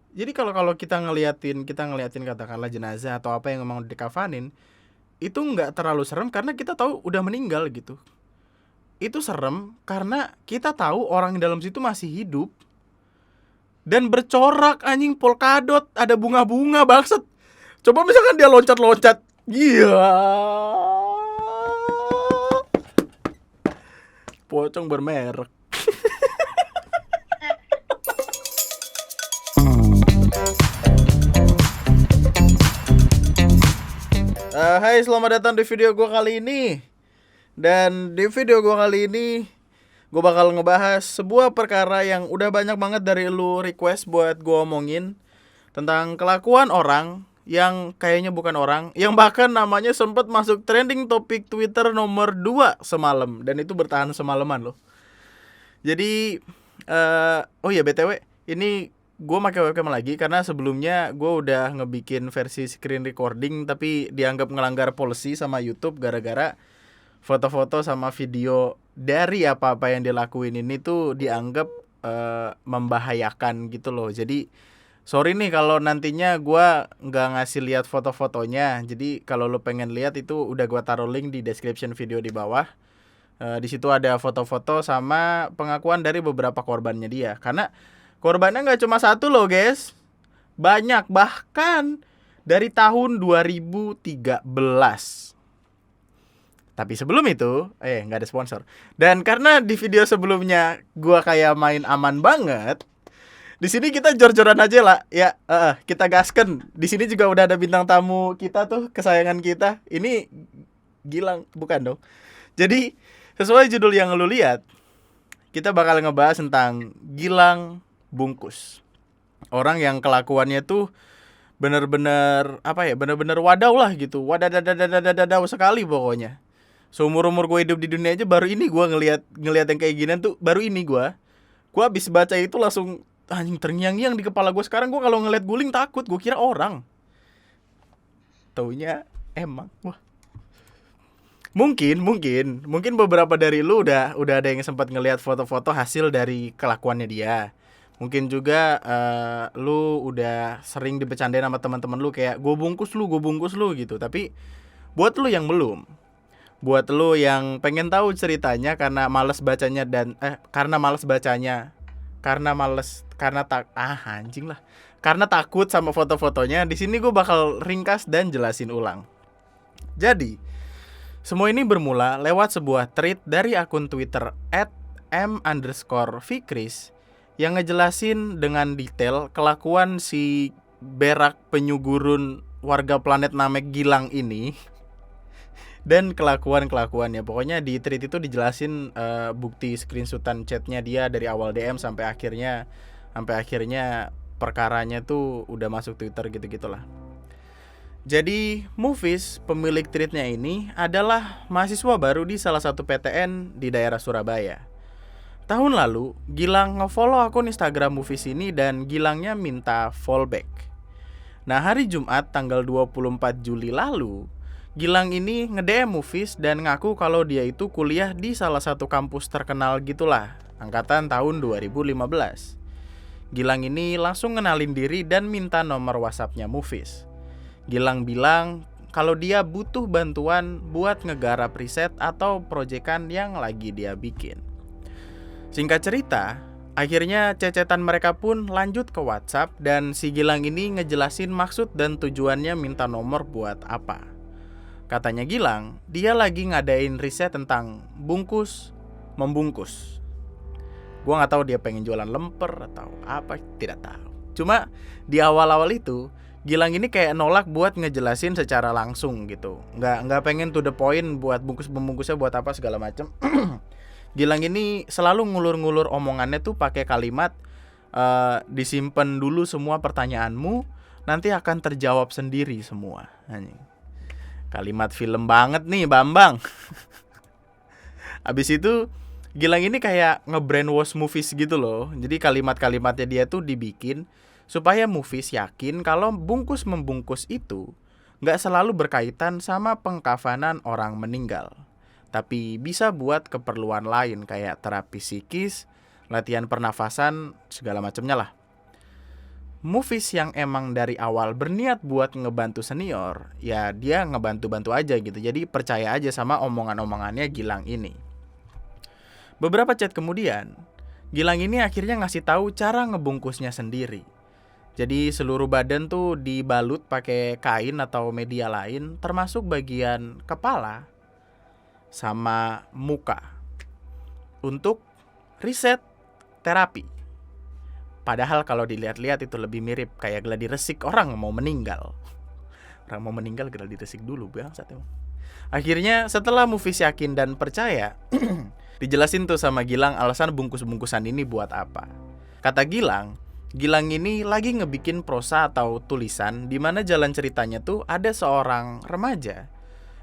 Jadi kalau kita ngeliatin katakanlah jenazah atau apa yang memang dikafanin, itu nggak terlalu serem karena kita tahu udah meninggal gitu. Itu serem karena kita tahu orang di dalam situ masih hidup dan bercorak anjing polkadot, ada bunga-bunga bangsat. Coba misalkan dia loncat-loncat. Iya. Pocong bermerek. Hai, selamat datang di video gue kali ini. Dan di video gue kali ini gue bakal ngebahas sebuah perkara yang udah banyak banget dari lu request buat gue omongin, tentang kelakuan orang yang kayaknya bukan orang, yang bahkan namanya sempat masuk trending topik Twitter nomor 2 semalam, dan itu bertahan semalaman loh. Jadi oh iya BTW, ini gue pakai webcam lagi karena sebelumnya gue udah ngebikin versi screen recording tapi dianggap ngelanggar policy sama YouTube gara-gara foto-foto sama video dari apa-apa yang dilakuin ini tuh dianggap membahayakan gitu loh. Jadi sorry nih kalau nantinya gue nggak ngasih lihat foto-fotonya. Jadi kalau lo pengen lihat itu udah gue taruh link di description video di bawah. Di situ ada foto-foto sama pengakuan dari beberapa korbannya dia. Karena korbannya nggak cuma satu loh guys, banyak, bahkan dari tahun 2013. Tapi sebelum itu, nggak ada sponsor. Dan karena di video sebelumnya gua kayak main aman banget, di sini kita jor-joran aja lah. Ya, kita gasken. Di sini juga udah ada bintang tamu kita tuh, kesayangan kita. Ini Gilang, bukan dong. Jadi, sesuai judul yang lu lihat, kita bakal ngebahas tentang Gilang Bungkus. Orang yang kelakuannya tuh bener-bener apa ya, bener-bener wadaw lah gitu, wadadadadadadadaw sekali pokoknya. Seumur umur gue hidup di dunia aja baru ini gue ngelihat yang kayak gini tuh, baru ini gue habis baca itu langsung anjing terngiang-ngiang di kepala gue. Sekarang gue kalau ngeliat guling takut, gue kira orang, taunya emang wah. Mungkin beberapa dari lu udah ada yang sempat ngelihat foto-foto hasil dari kelakuannya dia. Mungkin juga lu udah sering dibecandain sama teman-teman lu kayak gue bungkus lu gitu. Tapi buat lu yang belum, buat lu yang pengen tahu ceritanya karena males bacanya dan karena males bacanya, karena males karena anjing lah. Karena takut sama foto-fotonya, di sini gue bakal ringkas dan jelasin ulang. Jadi, semua ini bermula lewat sebuah tweet dari akun Twitter @m_fikris yang ngejelasin dengan detail kelakuan si berak penyugurun warga planet Namek Gilang ini dan kelakuannya. Pokoknya di tweet itu dijelasin bukti screenshotan chatnya dia dari awal DM sampai akhirnya perkaranya tuh udah masuk Twitter gitu-gitulah. Jadi, Mufis, pemilik tweetnya ini adalah mahasiswa baru di salah satu PTN di daerah Surabaya. Tahun lalu, Gilang ngefollow akun Instagram Mufis ini dan Gilangnya minta fallback. Nah, hari Jumat tanggal 24 Juli lalu, Gilang ini nge-DM Mufis dan ngaku kalau dia itu kuliah di salah satu kampus terkenal gitulah, angkatan tahun 2015. Gilang ini langsung ngenalin diri dan minta nomor WhatsApp-nya Mufis. Gilang bilang kalau dia butuh bantuan buat ngegarap riset atau proyekan yang lagi dia bikin. Singkat cerita, akhirnya cecetan mereka pun lanjut ke WhatsApp dan si Gilang ini ngejelasin maksud dan tujuannya minta nomor buat apa. Katanya Gilang, dia lagi ngadain riset tentang bungkus membungkus. Gua nggak tahu dia pengen jualan lemper atau apa, tidak tahu. Cuma di awal-awal itu Gilang ini kayak nolak buat ngejelasin secara langsung gitu. Nggak pengen to the point buat bungkusnya buat apa segala macem. Gilang ini selalu ngulur-ngulur omongannya tuh pakai kalimat disimpan dulu semua pertanyaanmu, nanti akan terjawab sendiri semua. Anjing. Kalimat film banget nih Bambang. Abis itu Gilang ini kayak nge-brainwash Mufis gitu loh. Jadi kalimat-kalimatnya dia tuh dibikin supaya Mufis yakin kalau bungkus membungkus itu gak selalu berkaitan sama pengkafanan orang meninggal, tapi bisa buat keperluan lain kayak terapi psikis, latihan pernafasan, segala macamnya lah. movies yang emang dari awal berniat buat ngebantu senior, ya dia ngebantu-bantu aja gitu. Jadi percaya aja sama omongan-omongannya Gilang ini. Beberapa chat kemudian, Gilang ini akhirnya ngasih tahu cara ngebungkusnya sendiri. Jadi seluruh badan tuh dibalut pakai kain atau media lain, termasuk bagian kepala sama muka, untuk riset terapi. Padahal kalau dilihat-lihat itu lebih mirip kayak gladi resik orang mau meninggal. Orang mau meninggal gladi resik dulu, bangsat emang. Akhirnya setelah Mufis yakin dan percaya, dijelasin tuh sama Gilang alasan bungkus-bungkusan ini buat apa. Kata Gilang ini lagi ngebikin prosa atau tulisan di mana jalan ceritanya tuh ada seorang remaja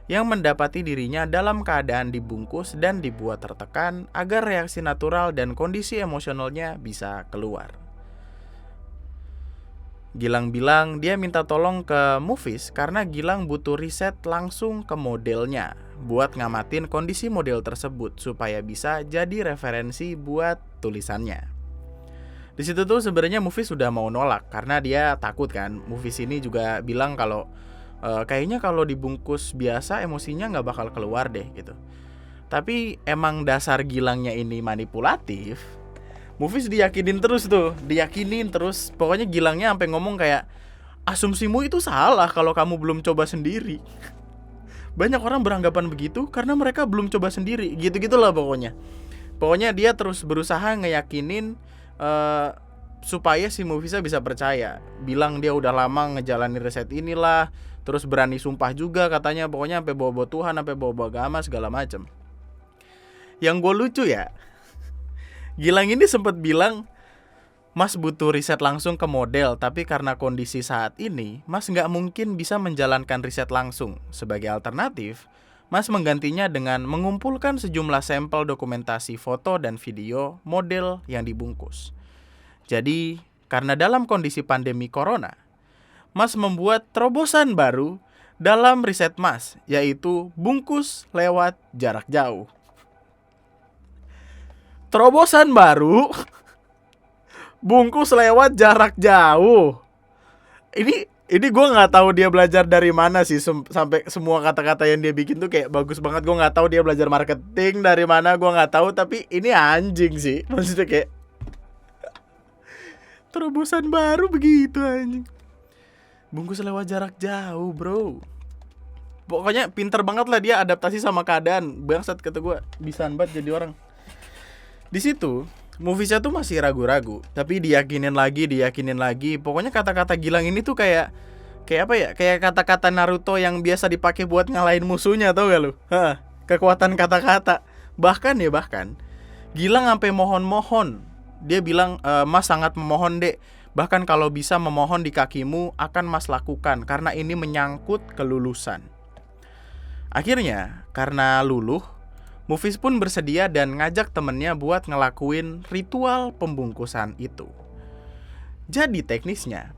yang mendapati dirinya dalam keadaan dibungkus dan dibuat tertekan agar reaksi natural dan kondisi emosionalnya bisa keluar. Gilang bilang dia minta tolong ke Mufis karena Gilang butuh riset langsung ke modelnya buat ngamatin kondisi model tersebut supaya bisa jadi referensi buat tulisannya. Di situ tuh sebenarnya Mufis sudah mau nolak karena dia takut kan. Mufis ini juga bilang kalau kayaknya kalau dibungkus biasa emosinya nggak bakal keluar deh gitu. Tapi emang dasar Gilangnya ini manipulatif. Mufis diyakinin terus. Pokoknya Gilangnya sampai ngomong kayak, asumsimu itu salah kalau kamu belum coba sendiri. Banyak orang beranggapan begitu karena mereka belum coba sendiri. Gitu-gitulah pokoknya. Pokoknya dia terus berusaha ngeyakinin supaya si Mufisnya bisa percaya. Bilang dia udah lama ngejalanin riset inilah. Terus berani sumpah juga katanya. Pokoknya sampai bawa-bawa Tuhan, sampai bawa-bawa agama segala macem. Yang gue lucu ya, Gilang ini sempat bilang, Mas butuh riset langsung ke model, tapi karena kondisi saat ini, Mas nggak mungkin bisa menjalankan riset langsung. Sebagai alternatif, Mas menggantinya dengan mengumpulkan sejumlah sampel dokumentasi foto dan video model yang dibungkus. Jadi, karena dalam kondisi pandemi corona, Mas membuat terobosan baru dalam riset Mas, yaitu bungkus lewat jarak jauh. Terobosan baru, bungkus lewat jarak jauh. Ini gue nggak tahu dia belajar dari mana sih, sampai semua kata-kata yang dia bikin tuh kayak bagus banget. Gue nggak tahu dia belajar marketing dari mana, gue nggak tahu. Tapi ini anjing sih, maksudnya kayak terobosan baru begitu anjing. Bungkus lewat jarak jauh, bro. Pokoknya pinter banget lah dia adaptasi sama keadaan. Bangsat kata gue, bisaan banget jadi orang. Di situ Mufisnya tuh masih ragu-ragu, tapi diyakinin lagi. Pokoknya kata-kata Gilang ini tuh kayak apa ya? Kayak kata-kata Naruto yang biasa dipakai buat ngalahin musuhnya, tau gak lu? Kekuatan kata-kata. Bahkan Gilang sampai mohon-mohon. Dia bilang, Mas sangat memohon dek. Bahkan kalau bisa memohon di kakimu akan Mas lakukan karena ini menyangkut kelulusan. Akhirnya karena luluh, Mufis pun bersedia dan ngajak temennya buat ngelakuin ritual pembungkusan itu. Jadi teknisnya,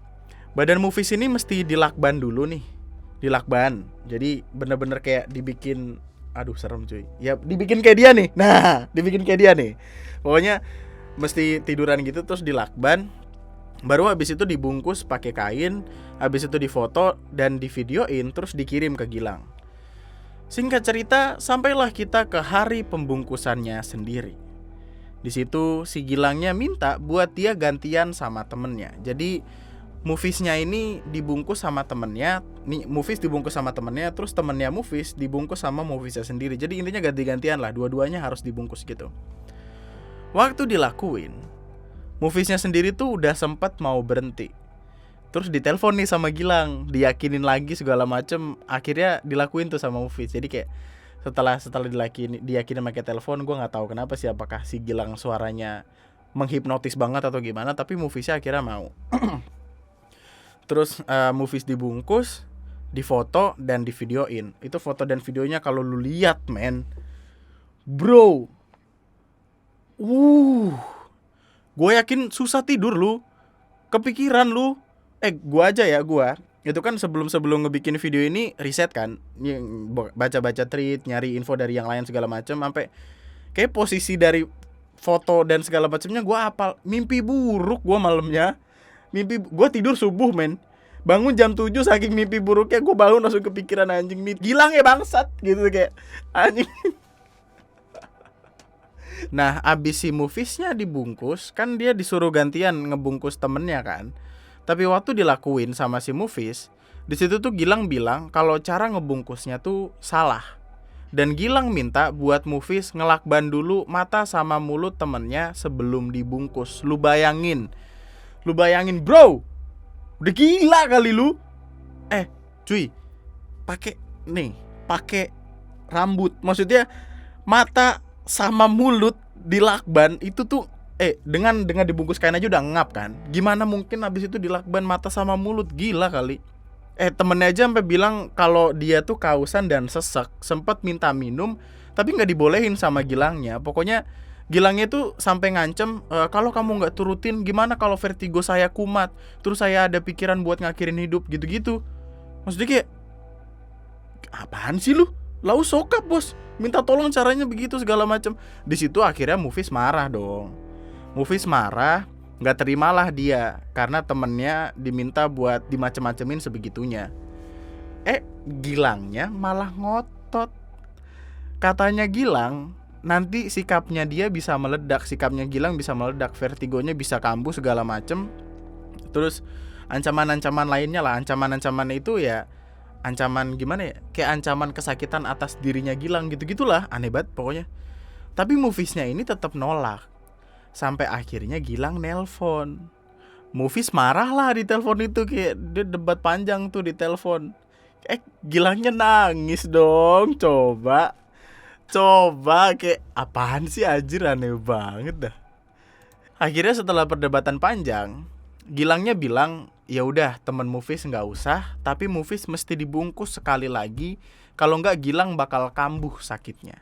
badan Mufis ini mesti dilakban dulu nih. Dilakban, jadi bener-bener kayak dibikin, aduh serem cuy. Ya dibikin kayak dia nih, dibikin kayak dia nih. Pokoknya mesti tiduran gitu terus dilakban. Baru habis itu dibungkus pakai kain, habis itu difoto dan divideoin terus dikirim ke Gilang. Singkat cerita, sampailah kita ke hari pembungkusannya sendiri. Di situ si Gilangnya minta buat dia gantian sama temennya. Jadi Mufisnya ini dibungkus sama temennya, nih Mufis dibungkus sama temennya, terus temennya Mufis dibungkus sama Mufisnya sendiri. Jadi intinya ganti-gantian lah, dua-duanya harus dibungkus gitu. Waktu dilakuin, Mufisnya sendiri tuh udah sempet mau berhenti. Terus ditelepon nih sama Gilang, diyakinin lagi segala macem. Akhirnya dilakuin tuh sama Mufis. Jadi kayak setelah diyakinin pakai telepon, gue nggak tahu kenapa sih, apakah si Gilang suaranya menghipnotis banget atau gimana, tapi Mufisnya akhirnya mau. Terus Mufis dibungkus, difoto dan divideoin. Itu foto dan videonya kalau lu lihat, men, bro, gue yakin susah tidur lu, kepikiran lu. Gua itu kan sebelum ngebikin video ini riset kan, baca-baca tweet, nyari info dari yang lain segala macam, sampai kayak posisi dari foto dan segala macamnya gua hafal. Mimpi buruk gua malamnya Mimpi gue tidur subuh men, bangun jam 7 saking mimpi buruknya. Gue bangun langsung kepikiran anjing nih Gilang ya bangsat gitu kayak anjing. Nah abis si Moviesnya dibungkus, kan dia disuruh gantian ngebungkus temennya kan. Tapi waktu dilakuin sama si Movies, di situ tuh Gilang bilang kalau cara ngebungkusnya tuh salah. Dan Gilang minta buat Movies ngelakban dulu mata sama mulut temennya sebelum dibungkus. Lu bayangin bro, udah gila kali lu. Cuy, pakai rambut, maksudnya mata sama mulut dilakban itu tuh dengan dibungkus kain aja udah ngap kan. Gimana mungkin abis itu dilakban mata sama mulut, gila kali. Temennya aja sampai bilang kalau dia tuh kausan dan sesek, sempat minta minum tapi nggak dibolehin sama Gilangnya. Pokoknya Gilangnya tuh sampai ngancem, kalau kamu nggak turutin gimana kalau vertigo saya kumat, terus saya ada pikiran buat ngakhirin hidup gitu-gitu. Maksudnya kayak apaan sih lu? Lau sokap bos, minta tolong caranya begitu segala macam. Di situ akhirnya Movies marah dong. Movies marah, nggak terimalah dia karena temennya diminta buat dimacem-macemin sebegitunya. Gilangnya malah ngotot. Katanya Gilang nanti sikapnya dia bisa meledak, sikapnya Gilang bisa meledak, vertigonya bisa kambuh segala macem. Terus ancaman-ancaman lainnya lah, ancaman-ancaman itu ya ancaman gimana ya, kayak ancaman kesakitan atas dirinya Gilang gitu-gitulah, aneh banget pokoknya. Tapi Moviesnya ini tetap nolak. Sampai akhirnya Gilang nelpon. Movies marah lah di telepon itu, kayak dia debat panjang tuh di telepon. Gilangnya nangis dong, coba kayak apaan sih anjir, aneh banget dah. Akhirnya setelah perdebatan panjang, Gilangnya bilang, ya udah temen Movies nggak usah, tapi Movies mesti dibungkus sekali lagi, kalau nggak Gilang bakal kambuh sakitnya,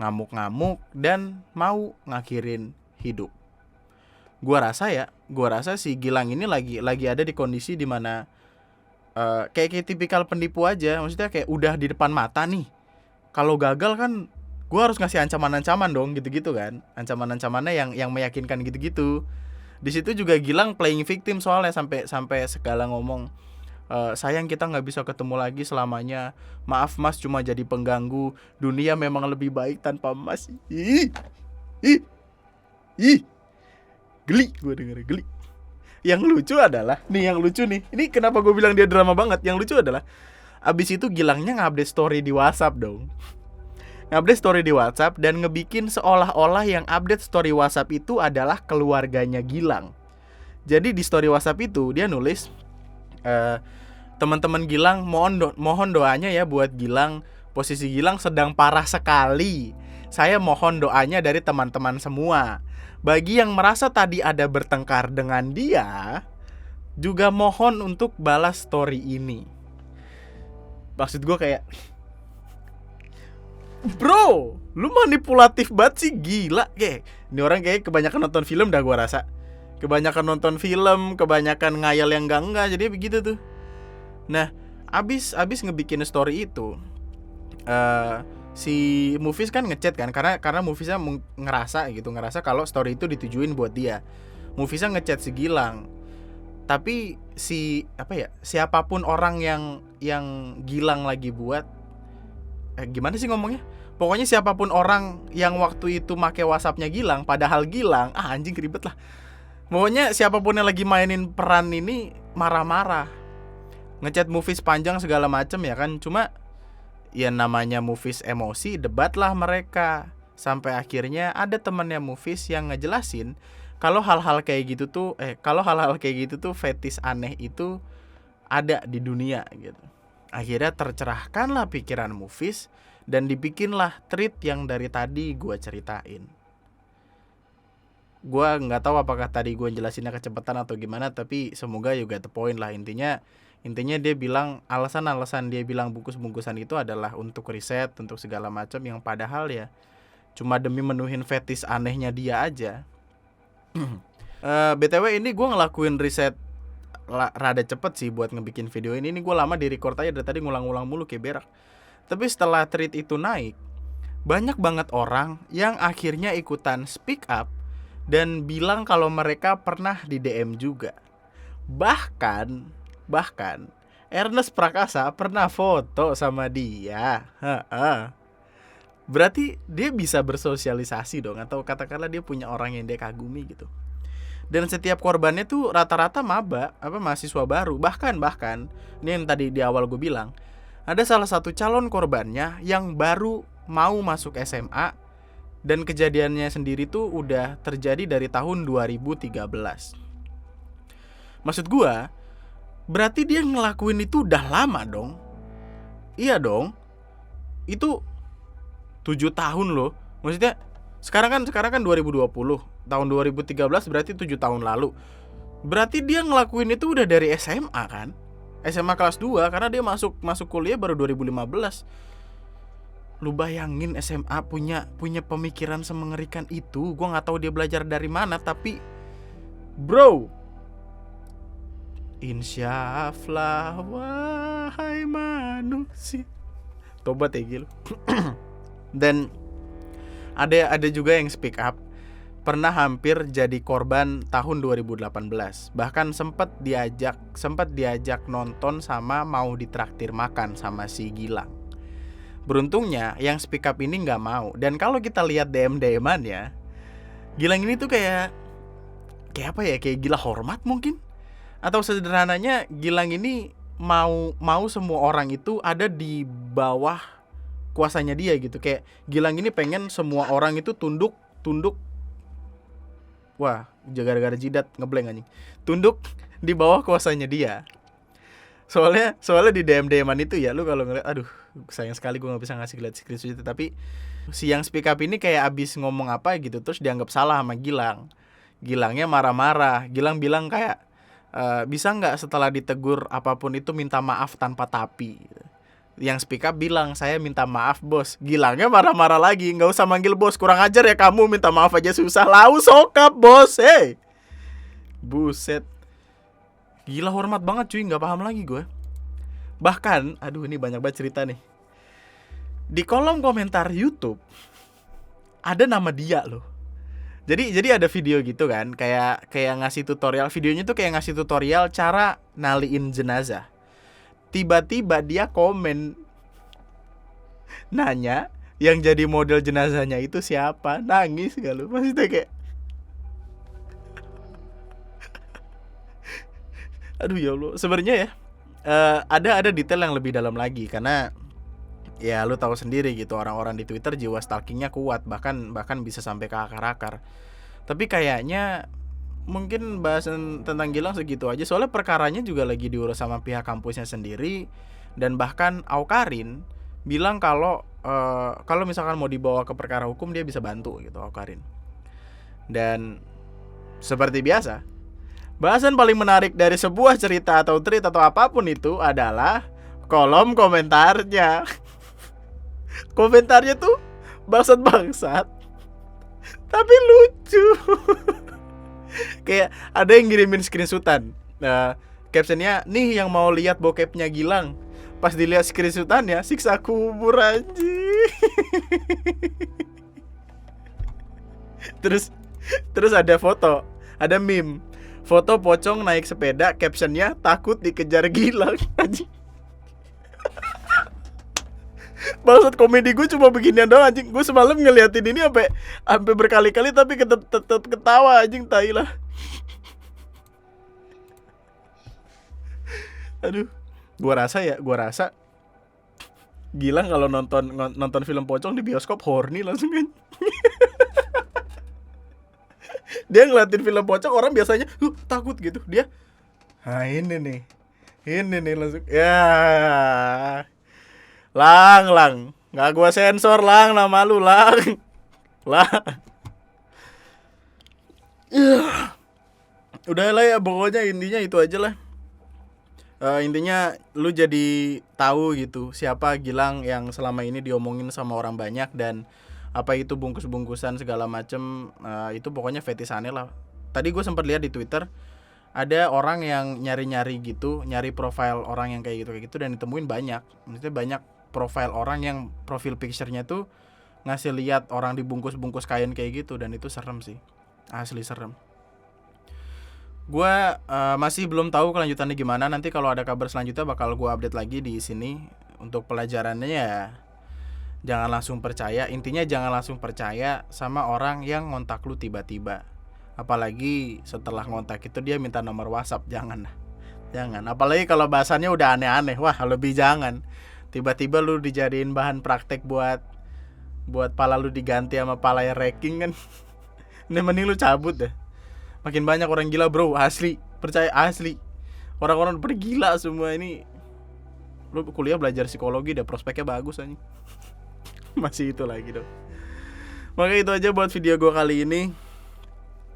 ngamuk-ngamuk dan mau ngakhirin hidup. Gua rasa si Gilang ini lagi ada di kondisi dimana kayak tipikal penipu aja, maksudnya kayak udah di depan mata nih. Kalau gagal kan gue harus ngasih ancaman-ancaman dong gitu-gitu kan, ancaman-ancamannya yang meyakinkan gitu-gitu. Di situ juga Gilang playing victim soalnya sampai segala ngomong, sayang kita nggak bisa ketemu lagi selamanya, maaf mas cuma jadi pengganggu, dunia memang lebih baik tanpa mas. Ih geli, gue denger geli. Yang lucu adalah ini kenapa gue bilang dia drama banget. Yang lucu adalah abis itu Gilangnya ngupdate story di WhatsApp dong. Ngupdate story di WhatsApp dan ngebikin seolah-olah yang update story WhatsApp itu adalah keluarganya Gilang. Jadi di story WhatsApp itu dia nulis, teman-teman Gilang mohon doanya ya buat Gilang. Posisi Gilang sedang parah sekali. Saya mohon doanya dari teman-teman semua. Bagi yang merasa tadi ada bertengkar dengan dia, juga mohon untuk balas story ini. Maksud gue kayak, bro, lu manipulatif banget sih, gila. Kayak ini orang kayak kebanyakan nonton film dah gue rasa. Kebanyakan nonton film, kebanyakan ngayal yang enggak, jadi begitu tuh. Nah, abis ngebikin story itu, si Movies kan ngechat kan, karena Moviesnya ngerasa kalau story itu ditujuin buat dia. Moviesnya ngechat si Gilang. Tapi siapapun orang yang Gilang lagi buat, gimana sih ngomongnya? Pokoknya siapapun orang yang waktu itu make WhatsAppnya Gilang, padahal Gilang, anjing ribet lah. Pokoknya siapapun yang lagi mainin peran ini marah-marah, ngechat Movies panjang segala macem ya kan. Cuma ya namanya Movies emosi, debat lah mereka. Sampai akhirnya ada temannya Movies yang ngejelasin kalau hal-hal kayak gitu tuh fetis aneh itu ada di dunia gitu. Akhirnya tercerahkanlah pikiran Movies dan dibikinlah treat yang dari tadi gue ceritain. Gue nggak tahu apakah tadi gue jelasinnya kecepatan atau gimana, tapi semoga juga the point lah. Intinya dia bilang alasan dia bilang bungkus-bungkusan itu adalah untuk riset, untuk segala macam, yang padahal ya cuma demi menuhin fetis anehnya dia aja. BTW ini gue ngelakuin riset rada cepet sih buat ngebikin video ini. Ini gue lama di record aja, dari tadi ngulang-ngulang mulu kayak berak. Tapi setelah tweet itu naik, banyak banget orang yang akhirnya ikutan speak up dan bilang kalau mereka pernah di DM juga. Bahkan bahkan Ernest Prakasa pernah foto sama dia. Heeh. Berarti dia bisa bersosialisasi dong, atau katakanlah dia punya orang yang dia kagumi gitu. Dan setiap korbannya tuh rata-rata mahasiswa baru. Bahkan ini yang tadi di awal gue bilang, ada salah satu calon korbannya yang baru mau masuk SMA, dan kejadiannya sendiri tuh udah terjadi dari tahun 2013. Maksud gue, berarti dia ngelakuin itu udah lama dong. Iya dong. Itu 7 tahun loh. Maksudnya sekarang kan 2020. Tahun 2013 berarti 7 tahun lalu. Berarti dia ngelakuin itu udah dari SMA kan? SMA kelas 2, karena dia masuk kuliah baru 2015. Lu bayangin SMA punya pemikiran semengerikan itu. Gua enggak tahu dia belajar dari mana, tapi bro, insyaflah wahai manusia. Tobat ya Gil. Dan ada juga yang speak up, pernah hampir jadi korban tahun 2018. Bahkan sempat diajak nonton sama mau ditraktir makan sama si Gilang. Beruntungnya yang speak up ini nggak mau. Dan kalau kita lihat DM-an ya, Gilang ini tuh kayak apa ya? Kayak gila hormat mungkin. Atau sederhananya Gilang ini mau semua orang itu ada di bawah kuasanya dia gitu. Kayak Gilang ini pengen semua orang itu tunduk. Wah, gara-gara jidat ngeblank anjing. Tunduk di bawah kuasanya dia. Soalnya di DM-an itu ya, lu kalau ngeliat, aduh, sayang sekali gue gak bisa ngasih lihat screenshot itu. Tapi si yang speak up ini kayak abis ngomong apa gitu, terus dianggap salah sama Gilang. Gilangnya marah-marah. Gilang bilang kayak, bisa gak setelah ditegur apapun itu minta maaf tanpa tapi. Yang speak up bilang, saya minta maaf bos. Gilangnya marah-marah lagi, gak usah manggil bos, kurang ajar ya kamu, minta maaf aja susah. Lau sokap bos, hey. Buset. Gila hormat banget cuy, gak paham lagi gue. Bahkan, aduh ini banyak banget cerita nih. Di kolom komentar YouTube ada nama dia loh. Jadi ada video gitu kan, kayak ngasih tutorial. Videonya tuh kayak ngasih tutorial cara naliin jenazah. Tiba-tiba dia komen nanya yang jadi model jenazahnya itu siapa. Nangis gak lu? Maksudnya kayak aduh ya Allah. Sebenarnya ya ada detail yang lebih dalam lagi, karena ya lu tahu sendiri gitu, orang-orang di Twitter jiwa stalkingnya kuat, bahkan bisa sampai ke akar-akar. Tapi kayaknya mungkin bahasan tentang Gilang segitu aja, soalnya perkaranya juga lagi diurus sama pihak kampusnya sendiri. Dan bahkan Aukarin bilang kalau misalkan mau dibawa ke perkara hukum dia bisa bantu gitu, Aukarin. Dan seperti biasa, bahasan paling menarik dari sebuah cerita atau tweet atau apapun itu adalah kolom komentarnya. Komentarnya tuh bangsat tapi lucu. Kayak ada yang ngirimin screenshotan, captionnya, nih yang mau lihat bokepnya Gilang. Pas dilihat screenshotannya, siksa kubur anjing. Terus ada foto, ada meme, foto pocong naik sepeda, captionnya takut dikejar Gilang anjing. Maksud komedi gue cuma beginian doang anjing. Gue semalam ngeliatin ini sampai berkali-kali tapi tetap ketawa anjing, tai lah. Aduh, gue rasa Gilang kalau nonton film pocong di bioskop horny langsung kan. Dia ngeliatin film pocong, orang biasanya takut gitu, dia ini nih langsung ya. Lang, nggak gua sensor lang, nama lu lang. Udah lah ya, pokoknya intinya itu aja lah. Intinya lu jadi tahu gitu siapa Gilang yang selama ini diomongin sama orang banyak, dan apa itu bungkus-bungkusan segala macem, itu pokoknya fetish aneh lah. Tadi gue sempat lihat di Twitter ada orang yang nyari gitu, nyari profile orang yang kayak gitu dan ditemuin banyak. Maksudnya banyak profile orang yang profil picture-nya tuh ngasih lihat orang dibungkus-bungkus kain kayak gitu, dan itu serem sih. Asli serem. Gua masih belum tahu kelanjutannya gimana. Nanti kalau ada kabar selanjutnya bakal gua update lagi di sini. Untuk pelajarannya ya jangan langsung percaya. Intinya jangan langsung percaya sama orang yang ngontak lu tiba-tiba. Apalagi setelah ngontak itu dia minta nomor WhatsApp, jangan. Jangan. Apalagi kalau bahasannya udah aneh-aneh. Wah, lebih jangan. Tiba-tiba lu dijadiin bahan praktek buat pala lu diganti sama pala yang wrecking kan. Ini mending lu cabut deh. Makin banyak orang gila, bro, asli. Percaya, asli. Orang-orang pada gila semua ini. Lu kuliah belajar psikologi deh, prospeknya bagus anjing. Masih itu lagi dong. Makanya itu aja buat video gue kali ini.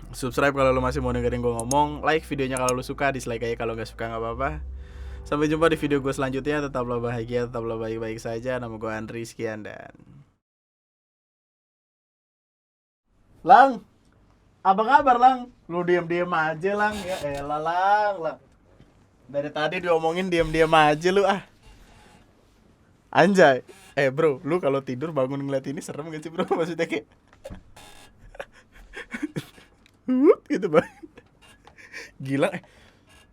Subscribe kalau lu masih mau dengerin gue ngomong. Like videonya kalau lu suka, dislike aja kalau gak suka, gak apa-apa. Sampai jumpa di video gue selanjutnya. Tetaplah bahagia, tetaplah baik-baik saja. Nama gue Andri, sekian dan Lang, apa kabar Lang? Lu diem-diem aja Lang. Ya elah Lang. Dari tadi diomongin diem-diem aja lu ah. Anjay. Bro, lu kalau tidur bangun ngeliat ini serem gak sih bro? Maksudnya kayak gitu bang. Gilang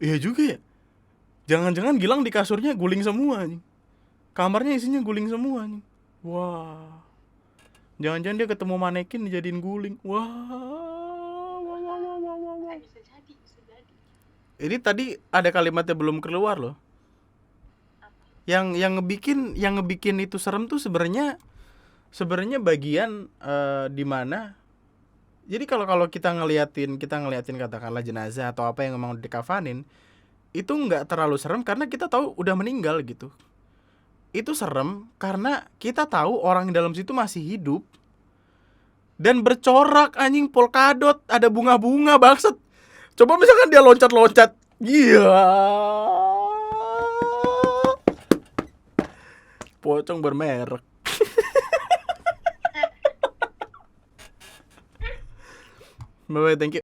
iya juga ya. Jangan-jangan Gilang di kasurnya guling semua nih. Kamarnya isinya guling semua nih. Wah. Jangan-jangan dia ketemu manekin dijadiin guling. Wah. Bisa jadi. Ini tadi ada kalimatnya belum keluar loh. Yang ngebikin itu serem tuh sebenarnya bagian di mana. Jadi kalau kita ngeliatin katakanlah jenazah atau apa yang memang dikafanin, itu nggak terlalu serem karena kita tahu udah meninggal gitu. Itu serem karena kita tahu orang di dalam situ masih hidup dan bercorak anjing polkadot, ada bunga-bunga bangsat. Coba misalkan dia loncat-loncat, iya. Pocong bermerek. Bye bye, thank you.